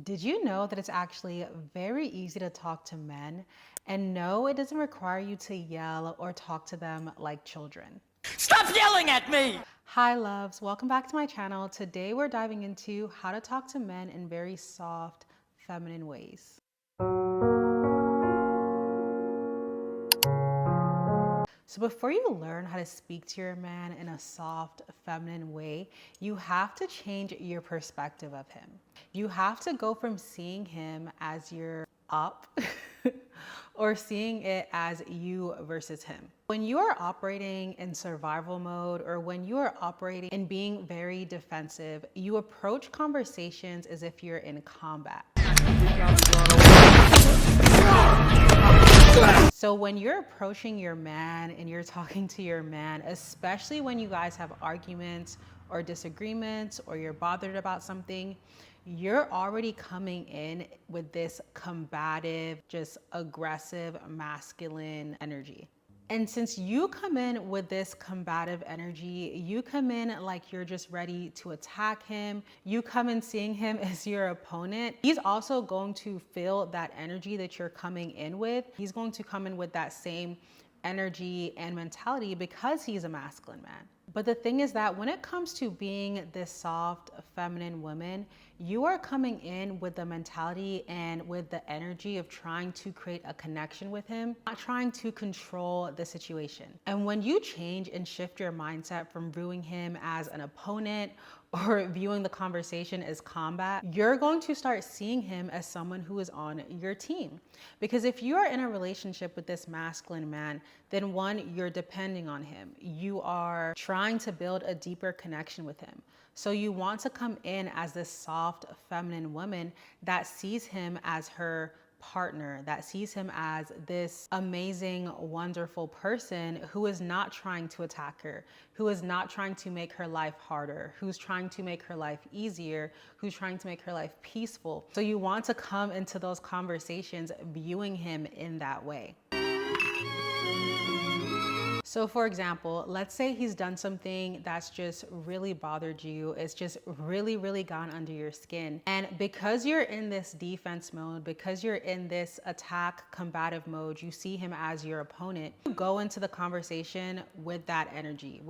Did you know that it's actually very easy to talk to men? And no, it doesn't require you to yell or talk to them like children. Stop yelling at me! Hi loves, welcome back to my channel. Today we're diving into how to talk to men in very soft, feminine ways. So before you learn how to speak to your man in a soft, feminine way, you have to change your perspective of him. You have to go from seeing him as your up or seeing it as you versus him. When you are operating in survival mode or when you are operating in being very defensive, you approach conversations as if you're in combat. So when you're approaching your man and you're talking to your man, especially when you guys have arguments or disagreements or you're bothered about something, you're already coming in with this combative, just aggressive, masculine energy. And since you come in with this combative energy, you come in like you're just ready to attack him. You come in seeing him as your opponent. He's also going to feel that energy that you're coming in with. He's going to come in with that same energy and mentality because he's a masculine man. But the thing is that when it comes to being this soft, feminine woman, you are coming in with the mentality and with the energy of trying to create a connection with him, not trying to control the situation. And when you change and shift your mindset from viewing him as an opponent or viewing the conversation as combat, you're going to start seeing him as someone who is on your team. Because if you are in a relationship with this masculine man, then one, you're depending on him. You are trying to build a deeper connection with him. So you want to come in as this soft, feminine woman that sees him as her partner, that sees him as this amazing, wonderful person who is not trying to attack her, who is not trying to make her life harder, who's trying to make her life easier, who's trying to make her life peaceful. So you want to come into those conversations viewing him in that way. So for example, let's say he's done something that's just really bothered you. It's just really gone under your skin. And because you're in this defense mode, because you're in this attack combative mode, you see him as your opponent. You go into the conversation with that energy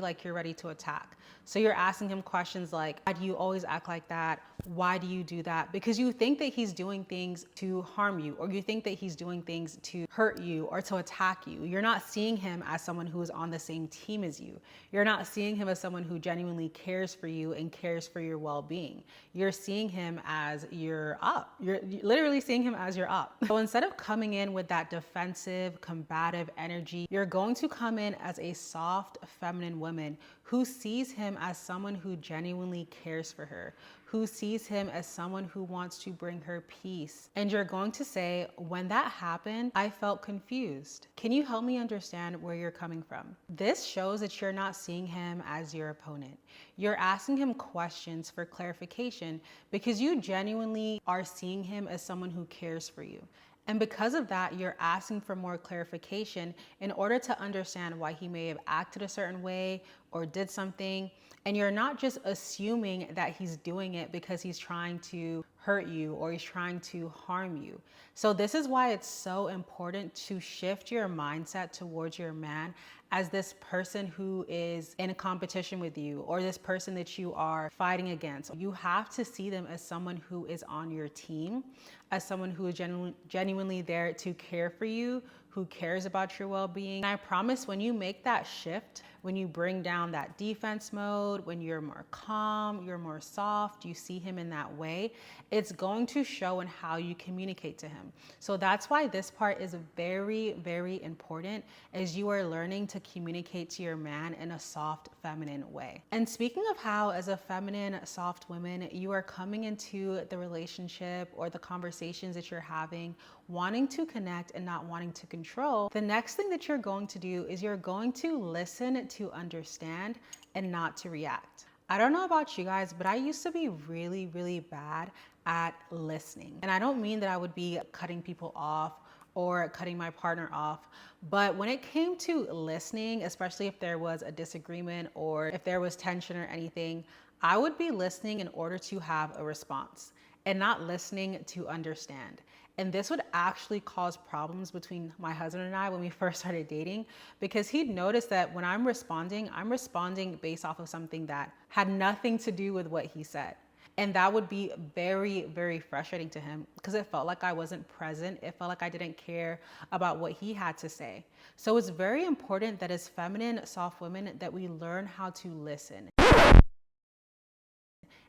like you're ready to attack. So you're asking him questions like, why do you always act like that? Why do you do that? Because you think that he's doing things to harm you, or you think that he's doing things to hurt you or to attack you. You're not seeing him as someone who is on the same team as you. You're not seeing him as someone who genuinely cares for you and cares for your well-being. You're seeing him as your up. You're literally seeing him as your up. So instead of coming in with that defensive, combative energy, you're going to come in as a soft, feminine woman who sees him as someone who genuinely cares for her, who sees him as someone who wants to bring her peace. And you're going to say, when that happened, I felt confused. Can you help me understand where you're coming from? This shows that you're not seeing him as your opponent. You're asking him questions for clarification because you genuinely are seeing him as someone who cares for you. And because of that, you're asking for more clarification in order to understand why he may have acted a certain way or did something. And you're not just assuming that he's doing it because he's trying to hurt you or he's trying to harm you. So this is why it's so important to shift your mindset towards your man as this person who is in a competition with you or this person that you are fighting against. You have to see them as someone who is on your team, as someone who is genuinely there to care for you, who cares about your well-being. And I promise when you make that shift, when you bring down that defense mode, when you're more calm, you're more soft, you see him in that way, it's going to show in how you communicate to him. So that's why this part is very important as you are learning to communicate to your man in a soft, feminine way. And speaking of how as a feminine, soft woman, you are coming into the relationship or the conversations that you're having, wanting to connect and not wanting to control, the next thing that you're going to do is you're going to listen to understand and not to react. I don't know about you guys, but I used to be really bad at listening. And I don't mean that I would be cutting people off or cutting my partner off. But when it came to listening, especially if there was a disagreement or if there was tension or anything, I would be listening in order to have a response. and not listening to understand. And this would actually cause problems between my husband and I when we first started dating, because he'd noticed that when I'm responding based off of something that had nothing to do with what he said. And that would be very, very frustrating to him because it felt like I wasn't present. It felt like I didn't care about what he had to say. So it's very important that as feminine, soft women, that we learn how to listen.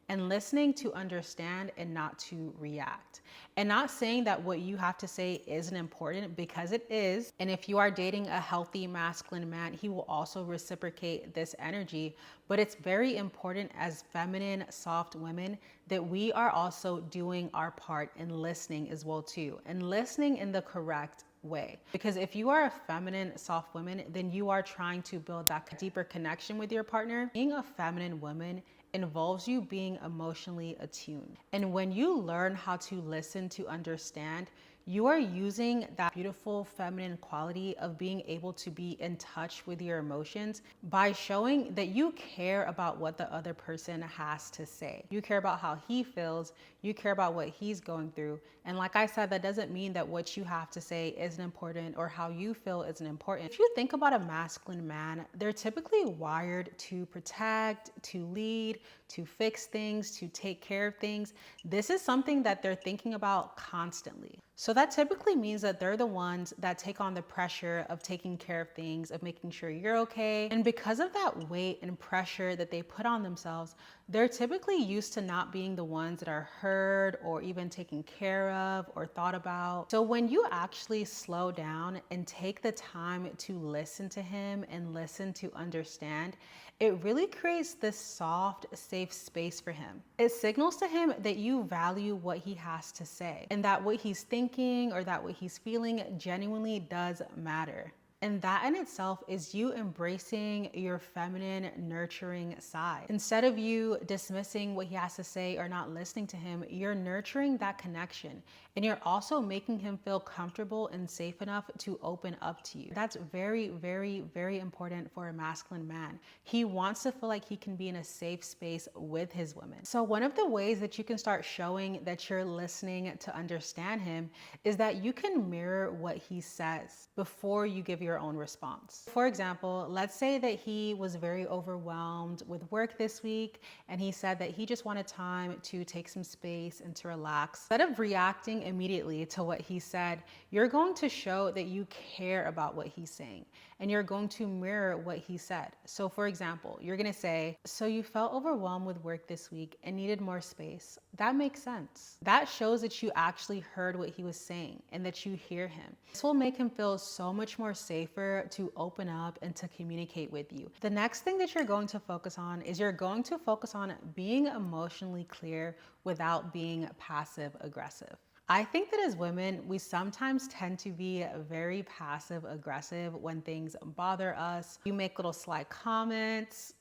And listening to understand and not to react. And not saying that what you have to say isn't important, because it is. And if you are dating a healthy masculine man, he will also reciprocate this energy. But it's very important as feminine, soft women that we are also doing our part in listening as well too. And listening in the correct way. Because if you are a feminine, soft woman, then you are trying to build that deeper connection with your partner. Being a feminine woman involves you being emotionally attuned. And when you learn how to listen to understand, you are using that beautiful feminine quality of being able to be in touch with your emotions by showing that you care about what the other person has to say. You care about how he feels, you care about what he's going through. And like I said, that doesn't mean that what you have to say isn't important or how you feel isn't important. If you think about a masculine man, they're typically wired to protect, to lead, to fix things, to take care of things. This is something that they're thinking about constantly. So that typically means that they're the ones that take on the pressure of taking care of things, of making sure you're okay. And because of that weight and pressure that they put on themselves, they're typically used to not being the ones that are heard or even taken care of or thought about. So when you actually slow down and take the time to listen to him and listen to understand, it really creates this soft, safe space for him. It signals to him that you value what he has to say and that what he's thinking or that what he's feeling genuinely does matter. And that in itself is you embracing your feminine, nurturing side. Instead of you dismissing what he has to say or not listening to him, you're nurturing that connection. And you're also making him feel comfortable and safe enough to open up to you. That's very, very, very important for a masculine man. He wants to feel like he can be in a safe space with his women. So one of the ways that you can start showing that you're listening to understand him is that you can mirror what he says before you give your own response. For example, let's say that he was very overwhelmed with work this week and he said that he just wanted time to take some space and to relax. Instead of reacting immediately to what he said, you're going to show that you care about what he's saying and you're going to mirror what he said. So for example, you're gonna say, so you felt overwhelmed with work this week and needed more space. That makes sense. That shows that you actually heard what he was saying and that you hear him. This will make him feel so much more safer to open up and to communicate with you. The next thing that you're going to focus on is you're going to focus on being emotionally clear without being passive aggressive. I think that as women, we sometimes tend to be very passive aggressive when things bother us. You make little sly comments.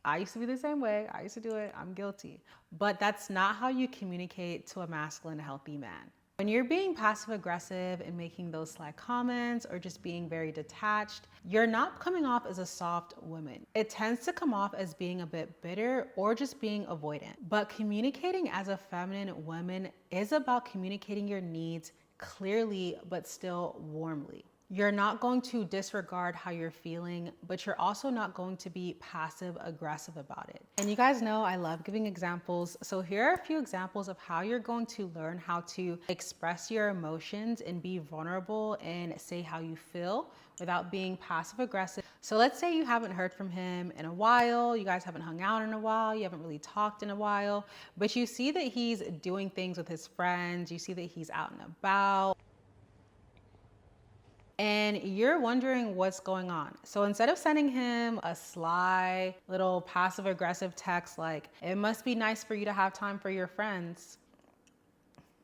I used to be the same way. I used to do it. I'm guilty. But that's not how you communicate to a masculine, healthy man. When you're being passive aggressive and making those sly comments or just being very detached, you're not coming off as a soft woman. It tends to come off as being a bit bitter or just being avoidant. But communicating as a feminine woman is about communicating your needs clearly but still warmly. You're not going to disregard how you're feeling, but you're also not going to be passive aggressive about it. And you guys know I love giving examples. So here are a few examples of how you're going to learn how to express your emotions and be vulnerable and say how you feel without being passive aggressive. So let's say you haven't heard from him in a while, you guys haven't hung out in a while, you haven't really talked in a while, but you see that he's doing things with his friends, you see that he's out and about, and you're wondering what's going on. So instead of sending him a sly little passive aggressive text like, it must be nice for you to have time for your friends,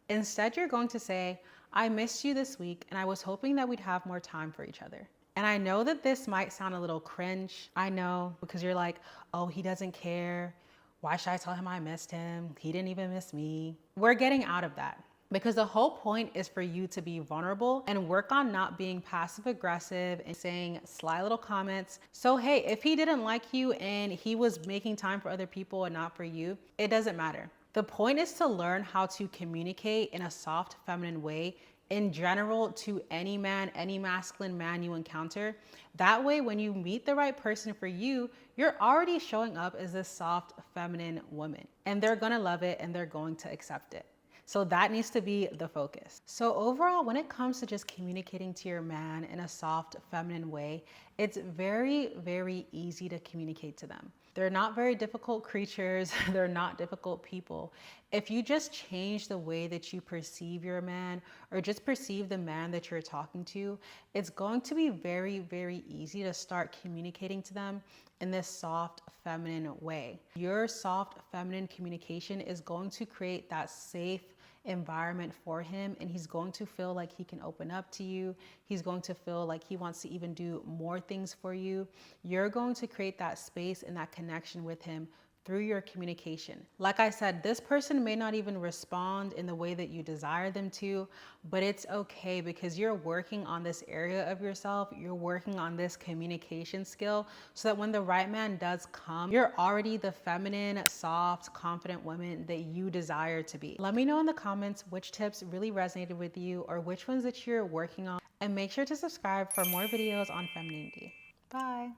instead you're going to say, I missed you this week and I was hoping that we'd have more time for each other. And I know that this might sound a little cringe. I know, because you're like, oh, he doesn't care. Why should I tell him I missed him? He didn't even miss me. We're getting out of that. Because the whole point is for you to be vulnerable and work on not being passive aggressive and saying sly little comments. So hey, if he didn't like you and he was making time for other people and not for you, it doesn't matter. The point is to learn how to communicate in a soft, feminine way in general to any man, any masculine man you encounter. That way, when you meet the right person for you, you're already showing up as this soft, feminine woman, and they're gonna love it and they're going to accept it. So that needs to be the focus. So overall, when it comes to just communicating to your man in a soft, feminine way, it's very, very easy to communicate to them. They're not very difficult creatures. They're not difficult people. If you just change the way that you perceive your man or just perceive the man that you're talking to, it's going to be very, very easy to start communicating to them in this soft, feminine way. Your soft, feminine communication is going to create that safe environment for him, and he's going to feel like he can open up to you. He's going to feel like he wants to even do more things for you. You're going to create that space and that connection with him through your communication. Like I said, this person may not even respond in the way that you desire them to, but it's okay because you're working on this area of yourself. You're working on this communication skill so that when the right man does come, you're already the feminine, soft, confident woman that you desire to be. Let me know in the comments which tips really resonated with you or which ones that you're working on, and make sure to subscribe for more videos on femininity. Bye.